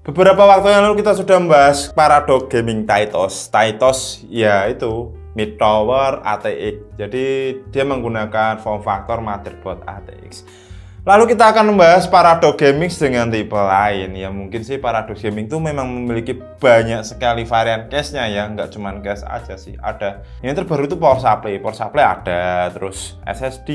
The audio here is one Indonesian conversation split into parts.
Beberapa waktu yang lalu kita sudah membahas Paradox Gaming Titos. Titos ya itu mid tower ATX. Jadi dia menggunakan form factor motherboard ATX. Lalu kita akan membahas Paradox Gaming dengan tipe lain. Ya mungkin sih Paradox Gaming itu memang memiliki banyak sekali varian case-nya ya, nggak cuma case aja sih. Ada yang terbaru itu power supply ada, terus SSD,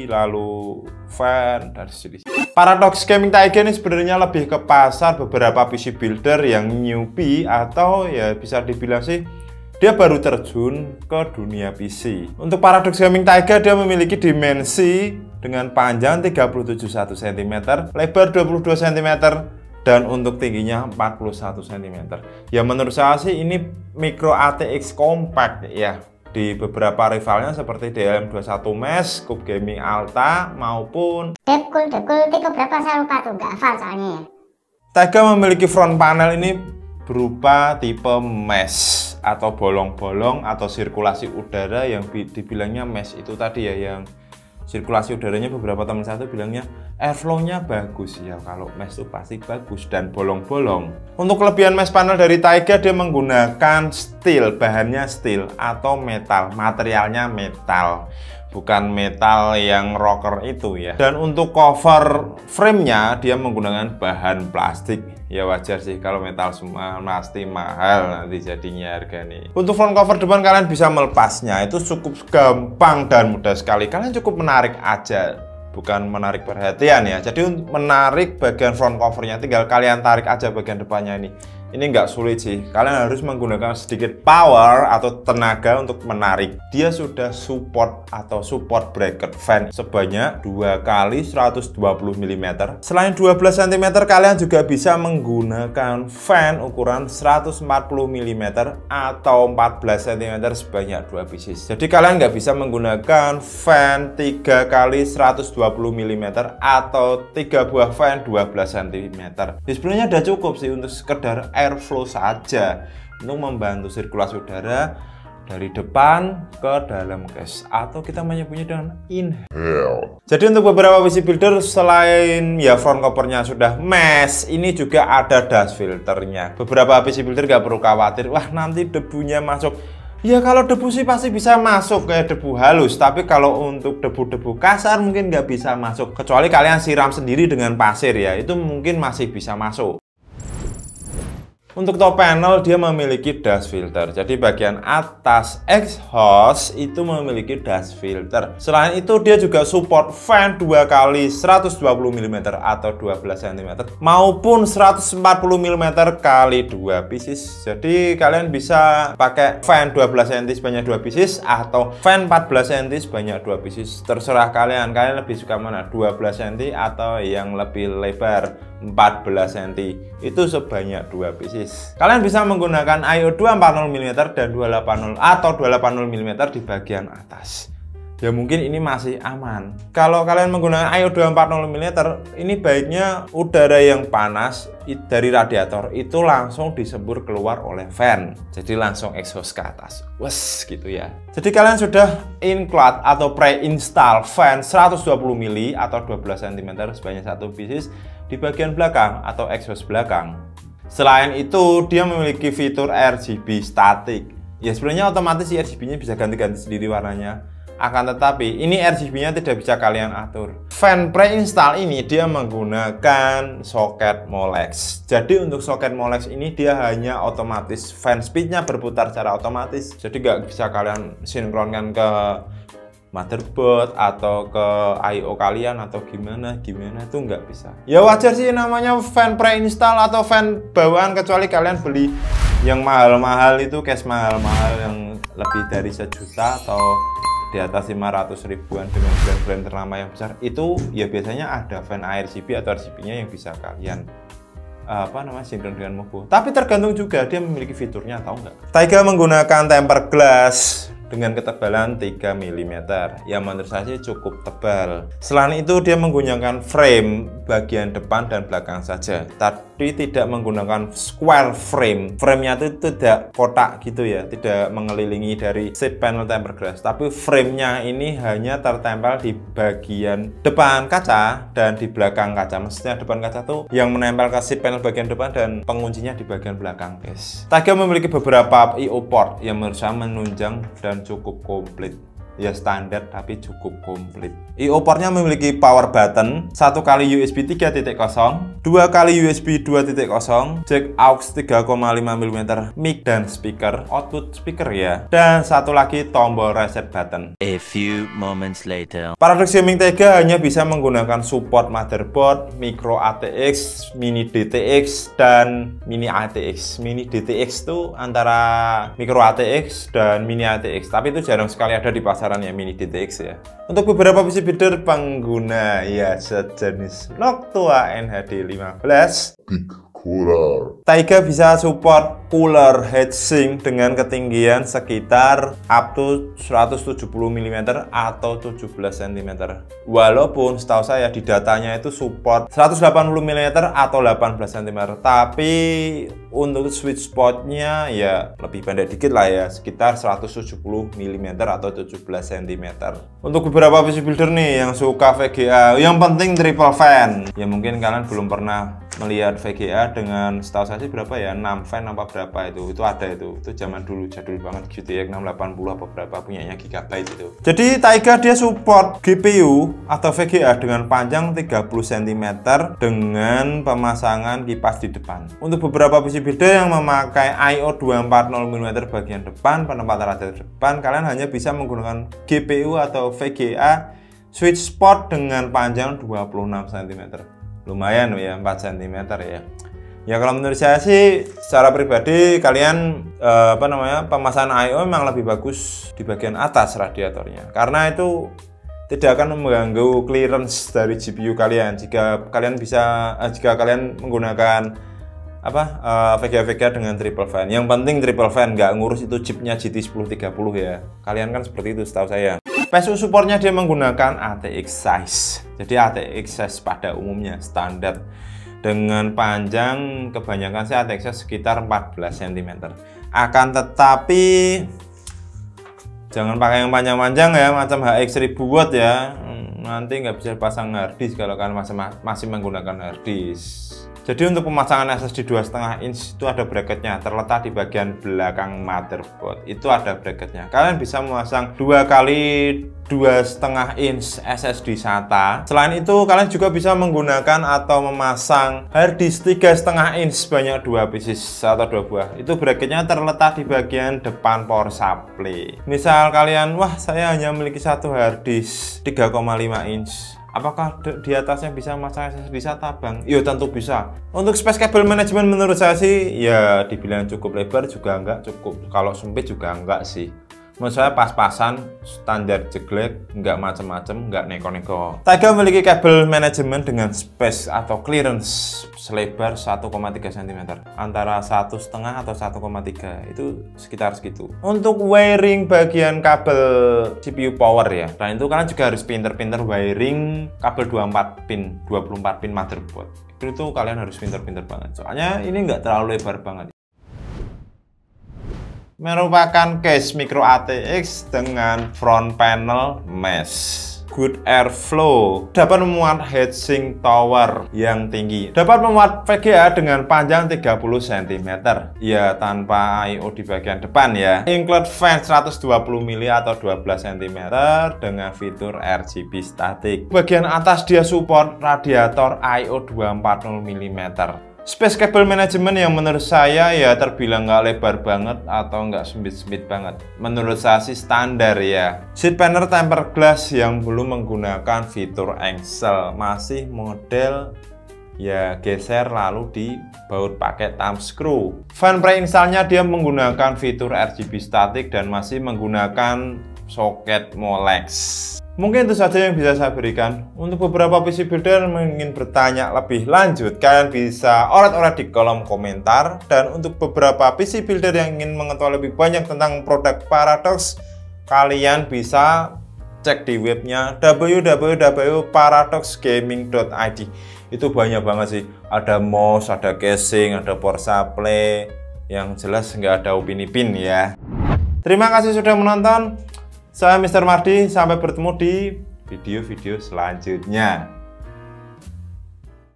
lalu fan dari sini. Paradox Gaming Tiger ini sebenarnya lebih ke pasar beberapa PC builder yang newbie atau ya bisa dibilang sih dia baru terjun ke dunia PC. Untuk Paradox Gaming Tiger dia memiliki dimensi dengan panjang 37,1 cm, lebar 22 cm, dan untuk tingginya 41 cm. Ya menurut saya sih ini micro ATX compact ya. Di beberapa rivalnya seperti DLM21 Mesh, Cube Gaming Alta maupun Dekul tipe berapa saya lupa tuh, nggak hafal soalnya. Tiger memiliki front panel ini berupa tipe mesh atau bolong-bolong atau sirkulasi udara yang dibilangnya mesh itu tadi ya, yang sirkulasi udaranya beberapa teman saya tuh bilangnya airflow-nya bagus ya. Kalau mesh itu pasti bagus dan bolong-bolong. Untuk kelebihan mesh panel dari Tiger, dia menggunakan steel, bahannya steel atau metal, materialnya metal, bukan metal yang rocker itu ya. Dan untuk cover frame-nya dia menggunakan bahan plastik. Ya wajar sih kalau metal semua pasti mahal nanti jadinya harganya. Untuk front cover depan kalian bisa melepasnya, itu cukup gampang dan mudah sekali. Kalian cukup menarik aja, bukan menarik perhatian ya. Jadi untuk menarik bagian front covernya tinggal kalian tarik aja bagian depannya ini. Ini nggak sulit sih, kalian harus menggunakan sedikit power atau tenaga untuk menarik. Dia sudah support atau support bracket fan sebanyak 2 kali 120 mm. Selain 12 cm, kalian juga bisa menggunakan fan ukuran 140 mm atau 14 cm sebanyak 2 pieces. Jadi kalian nggak bisa menggunakan fan 3 kali 120 mm atau 3 buah fan 12 cm. Ya, sebenarnya udah cukup sih untuk sekedar airflow saja untuk membantu sirkulasi udara dari depan ke dalam case atau kita menyebutnya dengan inhale. Jadi untuk beberapa PC builder selain ya front covernya sudah mesh, ini juga ada dust filternya. Beberapa PC builder gak perlu khawatir, wah nanti debunya masuk. Ya kalau debu sih pasti bisa masuk kayak debu halus, tapi kalau untuk debu-debu kasar mungkin nggak bisa masuk. Kecuali kalian siram sendiri dengan pasir ya, itu mungkin masih bisa masuk. Untuk top panel dia memiliki dust filter. Jadi bagian atas exhaust itu memiliki dust filter. Selain itu dia juga support fan 2 kali 120 mm atau 12 cm maupun 140 mm kali 2 pieces. Jadi kalian bisa pakai fan 12 cm sebanyak 2 pieces atau fan 14 cm sebanyak 2 pieces. Terserah kalian. Kalian lebih suka mana? 12 cm atau yang lebih lebar 14 cm itu sebanyak 2 pieces. Kalian bisa menggunakan IO 240 mm dan 280 atau 280 mm di bagian atas. Ya mungkin ini masih aman. Kalau kalian menggunakan IO 240 mm, ini baiknya udara yang panas dari radiator itu langsung disembur keluar oleh fan. Jadi langsung exhaust ke atas. Wes gitu ya. Jadi kalian sudah include atau pre-install fan 120 mili atau 12 cm sebanyak 1 pieces di bagian belakang atau exhaust belakang. Selain itu dia memiliki fitur RGB statik. Ya sebenarnya otomatis RGB-nya bisa ganti-ganti sendiri warnanya. Akan tetapi ini RGB-nya tidak bisa kalian atur. Fan pre-install ini dia menggunakan soket Molex. Jadi untuk soket Molex ini dia hanya otomatis, fan speed-nya berputar secara otomatis. Jadi nggak bisa kalian sinkronkan ke motherboard atau ke I/O kalian atau gimana itu nggak bisa. Ya wajar sih namanya fan pre-install atau fan bawaan, kecuali kalian beli yang mahal-mahal itu, case mahal-mahal yang lebih dari 1 juta atau di atas 500 ribuan dengan brand-brand ternama yang besar, itu ya biasanya ada fan RGB atau RGB-nya yang bisa kalian sinkron dengan Movo. Tapi tergantung juga dia memiliki fiturnya atau enggak. Tiger menggunakan tempered glass dengan ketebalan 3 mm yang menurut saya sih cukup tebal. Selain itu dia menggunakan frame bagian depan dan belakang saja, tapi tidak menggunakan square frame. Framenya itu tidak kotak gitu ya, tidak mengelilingi dari side panel tempered glass, tapi framenya ini hanya tertempel di bagian depan kaca dan di belakang kaca. Maksudnya depan kaca tuh yang menempel ke side panel bagian depan dan penguncinya di bagian belakang, guys. Taiga memiliki beberapa I/O port yang menurut saya menunjang dan cukup komplit. Ya standar tapi cukup komplit. I/O portnya memiliki power button, 1 kali USB 3.0, 2 kali USB 2.0, jack aux 3,5 mm, mic dan speaker, output speaker ya, dan satu lagi tombol reset button. A few moments later. Paradox Gaming Taiga hanya bisa menggunakan support motherboard, micro ATX, mini DTX, dan mini ATX. Mini DTX itu antara micro ATX dan mini ATX, tapi itu jarang sekali ada di pasar ya mini DTX ya. Untuk beberapa PC builder pengguna ya sejenis Noctua NHD15 Big Cooler. Taiga bisa support cooler heatsink dengan ketinggian sekitar up to 170 mm atau 17 cm. Walaupun setahu saya di datanya itu support 180 mm atau 18 cm, tapi untuk sweet spotnya ya lebih pendek dikit lah ya, sekitar 170 mm atau 17 cm. Untuk beberapa PC builder nih yang suka VGA, yang penting triple fan. Ya mungkin kalian belum pernah melihat VGA dengan, setahu saya sih berapa ya, 6 fan apa berapa itu ada itu zaman dulu, jadul banget GTX 680 apa berapa, punyanya Gigabyte itu. Jadi Taiga dia support GPU atau VGA dengan panjang 30 cm dengan pemasangan kipas di depan. Untuk beberapa PC builder yang memakai I/O 240 mm bagian depan, penempatan radiator depan, kalian hanya bisa menggunakan GPU atau VGA sweet spot dengan panjang 26 cm. Lumayan ya, 4 cm ya. Ya kalau menurut saya sih secara pribadi kalian pemasangan I/O memang lebih bagus di bagian atas radiatornya, karena itu tidak akan mengganggu clearance dari GPU kalian jika kalian menggunakan VGA dengan triple fan. Yang penting triple fan, nggak ngurus itu chipnya GT1030 ya. Kalian kan seperti itu setahu saya. PSU supportnya dia menggunakan ATX size. Jadi ATX size pada umumnya standar dengan panjang kebanyakan sih ATX sekitar 14 cm. Akan tetapi jangan pakai yang panjang-panjang ya, macam HX 1000 watt ya. Nanti nggak bisa pasang hard disk kalau kalian masih menggunakan hard disk. Jadi untuk pemasangan SSD 2,5 inch itu ada bracketnya, terletak di bagian belakang motherboard. Itu ada bracketnya. Kalian bisa memasang 2 kali 2,5 inch SSD SATA. Selain itu kalian juga bisa menggunakan atau memasang hard disk 3,5 inch sebanyak 2 pieces atau 2 buah. Itu bracketnya terletak di bagian depan power supply. Misal kalian, wah saya hanya memiliki satu hard disk 3,5 inch. Apakah di atasnya bisa memasang SSD SATA bang? Iya tentu bisa. Untuk space cable management menurut saya sih ya dibilang cukup lebar juga enggak cukup. Kalau sempit juga enggak sih. Menurut saya pas-pasan, standar jeglek, nggak macam-macam, nggak neko-neko. Taiga memiliki kabel manajemen dengan space atau clearance selebar 1,3 cm, antara 1,5 atau 1,3, itu sekitar segitu. Untuk wiring bagian kabel CPU power ya, dan itu kalian juga harus pinter-pinter wiring kabel 24 pin motherboard. Itu kalian harus pinter-pinter banget, soalnya ini nggak terlalu lebar banget. Merupakan case micro ATX dengan front panel mesh, good airflow, dapat memuat heatsink tower yang tinggi, dapat memuat VGA dengan panjang 30 cm ya tanpa I/O di bagian depan ya, include fan 120 mili atau 12 cm dengan fitur RGB static. Bagian atas dia support radiator I/O 240 mm. Space cable management yang menurut saya ya terbilang nggak lebar banget atau nggak sempit-sempit banget. Menurut saya sih standar ya. Side panel tempered glass yang belum menggunakan fitur engsel, masih model ya geser lalu dibaut pakai thumb screw. Fan pre-installnya dia menggunakan fitur RGB static dan masih menggunakan soket Molex. Mungkin itu saja yang bisa saya berikan. Untuk beberapa PC builder yang ingin bertanya lebih lanjut, kalian bisa oret-oret di kolom komentar. Dan untuk beberapa PC builder yang ingin mengetahui lebih banyak tentang produk Paradox, kalian bisa cek di webnya www.paradoxgaming.id. Itu banyak banget sih, ada mouse, ada casing, ada power supply, yang jelas nggak ada Upin Ipin ya. Terima kasih sudah menonton. Saya Mr. Mardi, sampai bertemu di video-video selanjutnya.